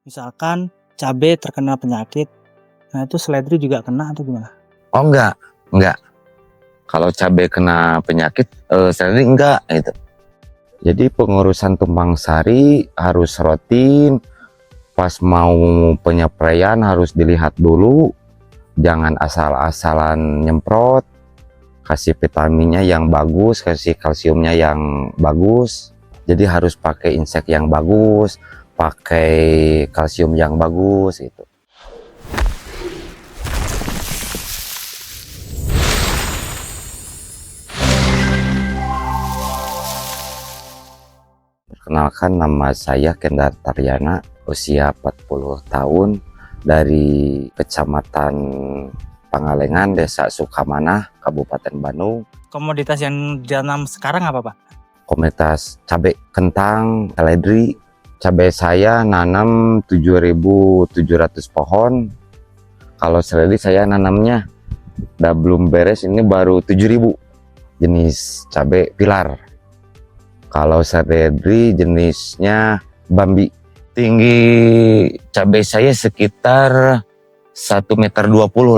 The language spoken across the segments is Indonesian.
Misalkan cabai terkena penyakit, nah itu seledri juga kena atau gimana? Oh enggak. Kalau cabai kena penyakit, seledri enggak gitu. Jadi pengurusan tumpang sari harus rutin, pas mau penyapraian harus dilihat dulu, jangan asal-asalan nyemprot, kasih vitaminnya yang bagus, kasih kalsiumnya yang bagus. Jadi harus pakai insek yang bagus, pakai kalsium yang bagus gitu. Perkenalkan, nama saya Kendar Taryana, usia 40 tahun, dari Kecamatan Pangalengan, Desa Sukamanah, Kabupaten Bandung. Komoditas yang ditanam sekarang apa, Pak? Komunitas cabai, kentang, seledri. Cabai saya nanam 7.700 pohon. Kalau seledri saya nanamnya udah belum beres, ini baru 7.000. Jenis cabai pilar. Kalau seledri jenisnya Bambi. Tinggi cabai saya sekitar 1,20 meter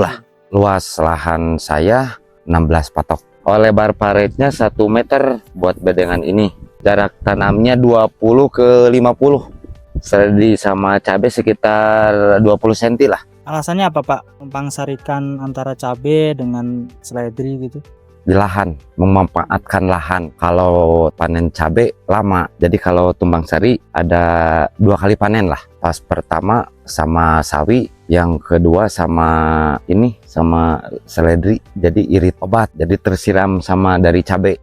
lah. Luas lahan saya 16 patok. Lebar paretnya 1 meter buat bedengan ini. Jarak tanamnya 20 ke 50. Seledri sama cabai sekitar 20 cm lah. Alasannya apa, Pak? Tumpang sarikan antara cabai dengan seledri gitu? Di lahan, memanfaatkan lahan. Kalau panen cabai lama, jadi kalau tumbang sari ada 2 kali panen lah. Pas pertama sama sawi, yang kedua sama seledri, jadi irit obat, jadi tersiram sama dari cabai.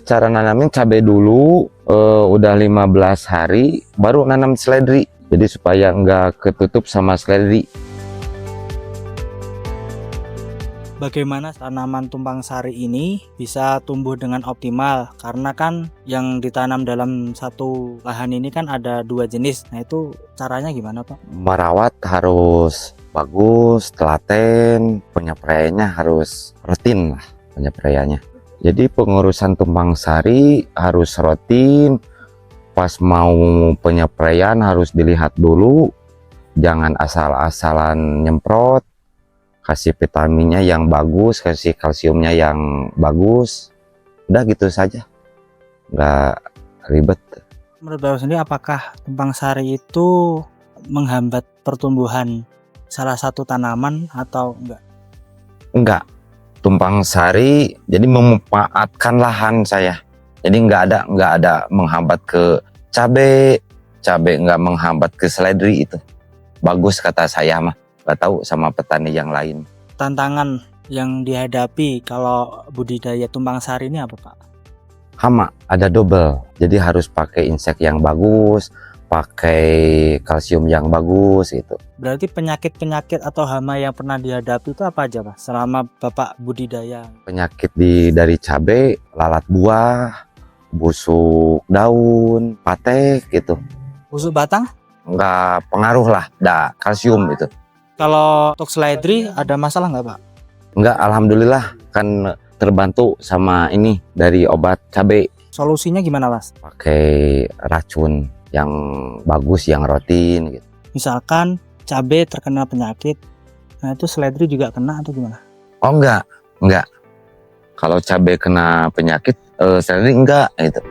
Cara nanamin cabai dulu, udah 15 hari baru nanam seledri, jadi supaya nggak ketutup sama seledri. Bagaimana tanaman tumpang sari ini bisa tumbuh dengan optimal? Karena kan yang ditanam dalam satu lahan ini kan ada 2 jenis. Nah itu caranya gimana, Pak? Merawat harus bagus, telaten, penyapraiannya harus rutin lah penyapraiannya. Jadi pengurusan tumpang sari harus rutin, pas mau penyapraian harus dilihat dulu, jangan asal-asalan nyemprot, kasih vitaminnya yang bagus, kasih kalsiumnya yang bagus. Udah gitu saja, nggak ribet. Menurut Bapak sendiri, apakah tumpang sari itu menghambat pertumbuhan salah satu tanaman atau enggak? Enggak, tumpang sari jadi memanfaatkan lahan saya. Jadi nggak ada menghambat ke cabai nggak menghambat ke seledri. Itu bagus kata saya mah. Nggak tahu sama petani yang lain. Tantangan yang dihadapi kalau budidaya tumpang sari ini apa, Pak? Hama ada double, jadi harus pakai insek yang bagus, pakai kalsium yang bagus gitu. Berarti penyakit-penyakit atau hama yang pernah dihadapi itu apa aja, Pak, selama Bapak budidaya? Penyakit dari cabai, lalat buah, busuk daun, patek gitu. Busuk batang? Nggak pengaruh lah, kalsium itu. Kalau untuk seledri ada masalah nggak, Pak? Enggak, alhamdulillah kan terbantu sama ini dari obat cabai. Solusinya gimana, Mas? Pakai racun yang bagus, yang rutin gitu. Misalkan cabai terkena penyakit, nah itu seledri juga kena atau gimana? Oh enggak. Kalau cabai kena penyakit, seledri enggak gitu.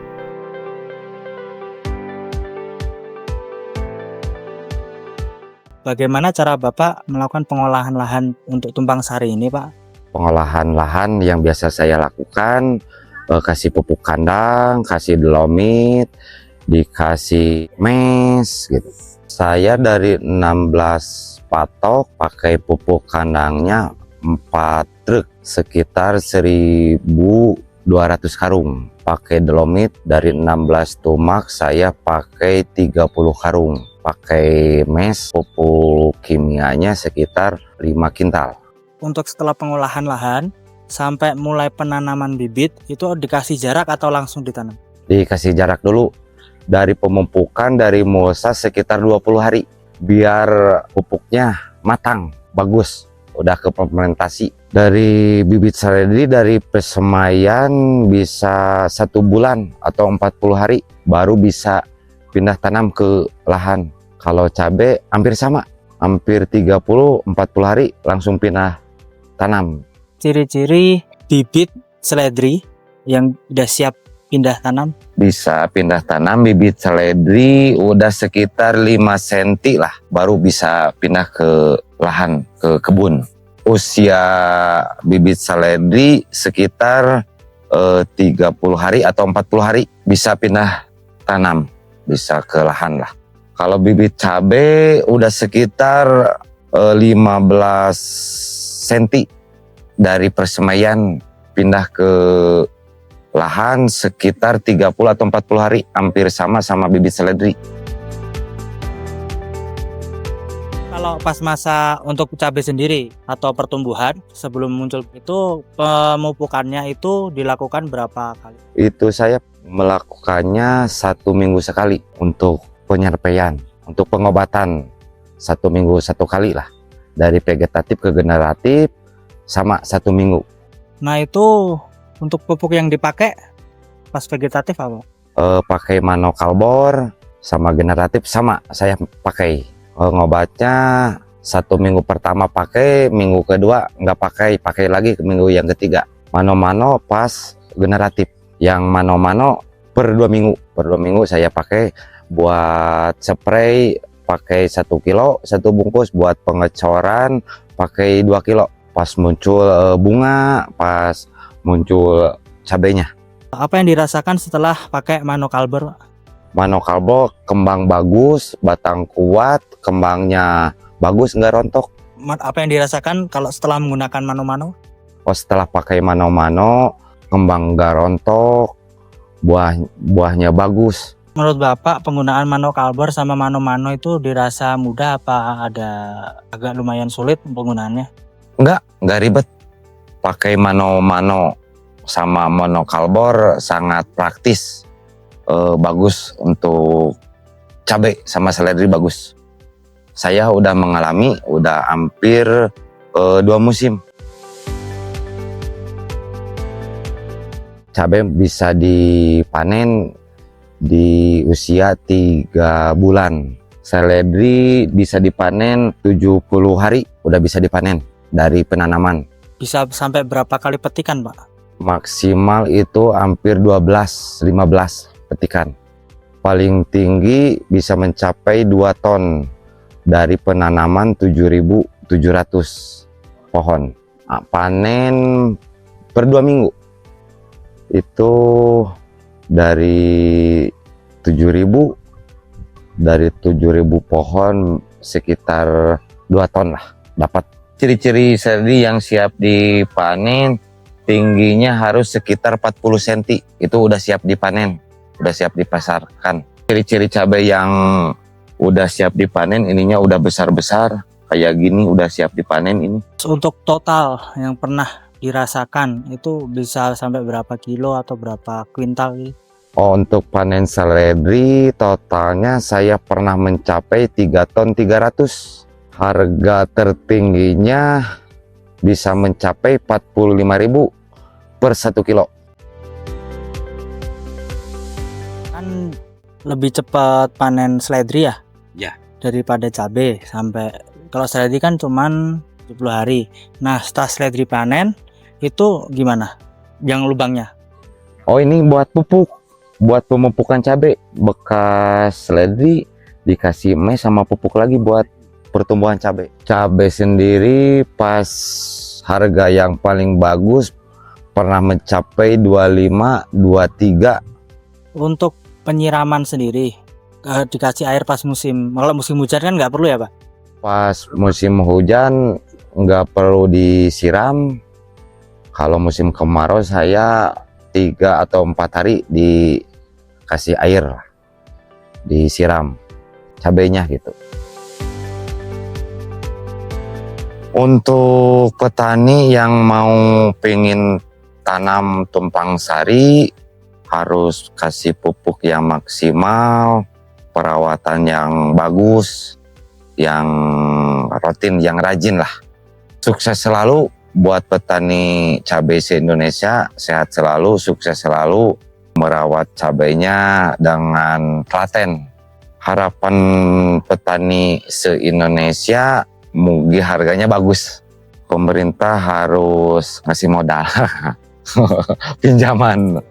Bagaimana cara Bapak melakukan pengolahan lahan untuk tumpang sari ini, Pak? Pengolahan lahan yang biasa saya lakukan, kasih pupuk kandang, kasih dolomit, dikasih mes gitu. Saya dari 16 patok pakai pupuk kandangnya 4 truk, sekitar 1.200 karung. Pakai dolomit dari 16 tumak saya pakai 30 karung. Pakai mes, pupuk kimianya sekitar 5 kintal. Untuk setelah pengolahan lahan sampai mulai penanaman bibit itu dikasih jarak atau langsung ditanam? Dikasih jarak dulu. Dari pemupukan dari mulsa sekitar 20 hari biar pupuknya matang, bagus, udah ke fermentasi. Dari bibit seledri dari persemaian bisa 1 bulan atau 40 hari baru bisa pindah tanam ke lahan. Kalau cabai hampir sama, hampir 30-40 hari langsung pindah tanam. Ciri-ciri bibit seledri yang udah siap pindah tanam? Bisa pindah tanam bibit seledri udah sekitar 5 cm lah, baru bisa pindah ke lahan, ke kebun. Usia bibit seledri sekitar 30 hari atau 40 hari bisa pindah tanam, bisa ke lahan lah. Kalau bibit cabai udah sekitar 15 cm dari persemaian pindah ke lahan sekitar 30 atau 40 hari, hampir sama bibit seledri. Kalau pas masa untuk cabai sendiri atau pertumbuhan sebelum muncul itu, pemupukannya itu dilakukan berapa kali? Itu saya melakukannya 1 minggu sekali untuk penyerpaian, untuk pengobatan 1 minggu 1 kali lah. Dari vegetatif ke generatif sama 1 minggu. Nah itu untuk pupuk yang dipakai pas vegetatif apa? Pakai manokalbor sama generatif sama saya pakai. Ngobatnya 1 minggu pertama pakai, minggu kedua nggak pakai lagi ke minggu yang ketiga. Mano-mano pas generatif. Yang mano-mano per 2 minggu. Per 2 minggu saya pakai buat spray, pakai 1 kilo, 1 bungkus. Buat pengecoran pakai 2 kilo. Pas muncul bunga, pas muncul cabenya. Apa yang dirasakan setelah pakai manokalbor? Manokalbor kembang bagus, batang kuat, kembangnya bagus, nggak rontok. Apa yang dirasakan kalau setelah menggunakan mano-mano? Oh, setelah pakai mano-mano, kembang nggak rontok, buahnya bagus. Menurut Bapak penggunaan manokalbor sama mano-mano itu dirasa mudah apa ada agak lumayan sulit penggunaannya? Nggak ribet. Pakai mano-mano sama monokalbor sangat praktis. Bagus untuk cabai sama seledri bagus. Saya udah mengalami, udah hampir 2 musim. Cabai bisa dipanen di usia 3 bulan. Seledri bisa dipanen 70 hari, udah bisa dipanen dari penanaman. Bisa sampai berapa kali petikan, Pak? Maksimal itu hampir 12-15 petikan. Paling tinggi bisa mencapai 2 ton dari penanaman 7.700 pohon. Nah, panen per 2 minggu itu dari 7.000 pohon sekitar 2 ton lah dapat. Ciri-ciri seledri yang siap dipanen, tingginya harus sekitar 40 cm. Itu udah siap dipanen, udah siap dipasarkan. Ciri-ciri cabai yang udah siap dipanen, ininya udah besar-besar kayak gini, udah siap dipanen ini. Untuk total yang pernah dirasakan itu bisa sampai berapa kilo atau berapa kuintal? Oh, untuk panen seledri totalnya saya pernah mencapai 3 ton 300. Harga tertingginya bisa mencapai 45.000 per 1 kilo. Kan lebih cepat panen seledri ya? Ya. Daripada cabai. Sampai kalau seledri kan cuman 70 hari. Nah, setelah seledri panen itu gimana? Yang lubangnya? Oh, ini buat pupuk, buat pemupukan cabai. Bekas seledri dikasih mes sama pupuk lagi buat pertumbuhan cabai. Cabai sendiri pas harga yang paling bagus pernah mencapai 25-23. Untuk penyiraman sendiri dikasih air pas musim. Kalau musim hujan kan nggak perlu ya, Pak? Pas musim hujan nggak perlu disiram. Kalau musim kemarau saya 3 atau 4 hari dikasih air, disiram cabainya gitu. Untuk petani yang mau pengen tanam tumpang sari harus kasih pupuk yang maksimal, perawatan yang bagus, yang rutin, yang rajin lah. Sukses selalu buat petani cabai se-Indonesia, sehat selalu, sukses selalu, merawat cabainya dengan telaten. harapan petani se-Indonesia mungkin harganya bagus. Pemerintah harus ngasih modal pinjaman.